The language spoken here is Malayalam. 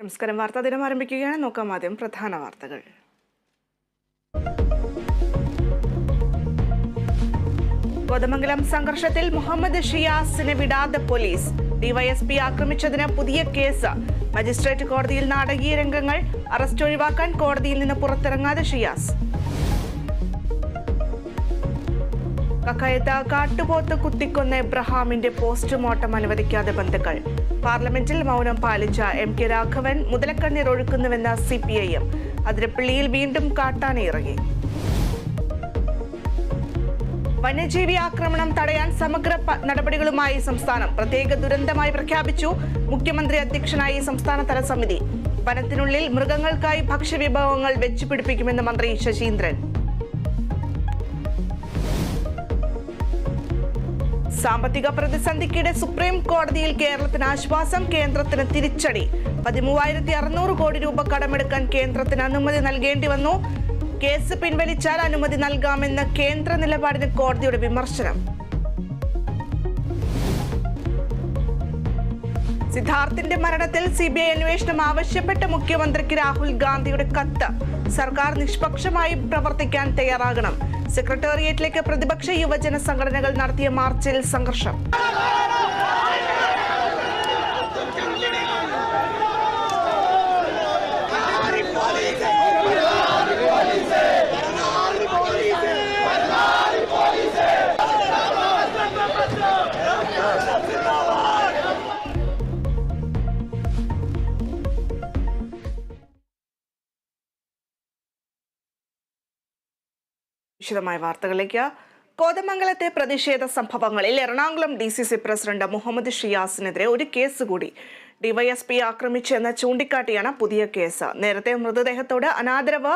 നമസ്കാരം. വാർത്താ ദിനം ആരംഭിക്കുകയാണ്. നോക്കാം ആദ്യം പ്രധാന വാർത്തകൾ. കോതമംഗലം സംഘർഷത്തിൽ മുഹമ്മദ് ഷിയാസിനെ വിടാതെ പോലീസ്. ഡിവൈഎസ്പി ആക്രമിച്ചതിന് പുതിയ കേസ്. മജിസ്ട്രേറ്റ് കോടതിയിൽ നാടകീയ രംഗങ്ങൾ. അറസ്റ്റ് ഒഴിവാക്കാൻ കോടതിയിൽ നിന്ന് പുറത്തിറങ്ങാതെ ഷിയാസ്. കക്കയത്ത് കാട്ടുപോത്ത് കുത്തിക്കൊന്ന എബ്രഹാമിന്റെ പോസ്റ്റ്മോർട്ടം അനുവദിക്കാതെ ബന്ധുക്കൾ. പാർലമെന്റിൽ മൗനം പാലിച്ച MK രാഘവൻ മുതലക്കണ്ണീർ ഒഴുക്കുന്നുവെന്ന CPIM. അതിരപ്പള്ളിയിൽ വീണ്ടും കാട്ടാന ഇറങ്ങി. വന്യജീവി ആക്രമണം തടയാൻ സമഗ്ര നടപടികളുമായി സംസ്ഥാനം. പ്രത്യേക ദുരന്തമായി പ്രഖ്യാപിച്ചു. മുഖ്യമന്ത്രി അധ്യക്ഷനായി സംസ്ഥാനതല സമിതി. വനത്തിനുള്ളിൽ മൃഗങ്ങൾക്കായി ഭക്ഷ്യവിഭവങ്ങൾ വെച്ചുപിടിപ്പിക്കുമെന്ന് മന്ത്രി ശശീന്ദ്രൻ. സാമ്പത്തിക പ്രതിസന്ധിക്കിടെ സുപ്രീം കോടതിയിൽ കേരളത്തിന് ആശ്വാസം. കേന്ദ്രത്തിന് തിരിച്ചടി. 13,600 കോടി രൂപ കടമെടുക്കാൻ കേന്ദ്രത്തിന് അനുമതി നൽകേണ്ടി വന്നു. കേസ് പിൻവലിച്ചാൽ അനുമതി നൽകാമെന്ന കേന്ദ്ര നിലപാടിന് കോടതിയുടെ വിമർശനം. സിദ്ധാർത്ഥിന്റെ മരണത്തിൽ CBI അന്വേഷണം ആവശ്യപ്പെട്ട് മുഖ്യമന്ത്രിക്ക് രാഹുൽ ഗാന്ധിയുടെ കത്ത്. സർക്കാർ നിഷ്പക്ഷമായി പ്രവർത്തിക്കാൻ തയ്യാറാകണം. സെക്രട്ടേറിയറ്റിലേക്ക് പ്രതിപക്ഷ യുവജന സംഘടനകൾ നടത്തിയ മാർച്ചിൽ സംഘർഷം. വിശദമായ വാർത്തകളിലേക്ക്. കോതമംഗലത്തെ പ്രതിഷേധ സംഭവങ്ങളിൽ എറണാകുളം DCC പ്രസിഡന്റ് മുഹമ്മദ് ഷിയാസിനെതിരെ ഒരു കേസ് കൂടി. ഡിവൈഎസ്പി ആക്രമിച്ചെന്ന് ചൂണ്ടിക്കാട്ടിയാണ് പുതിയ കേസ്. നേരത്തെ മൃതദേഹത്തോട് അനാദരവ്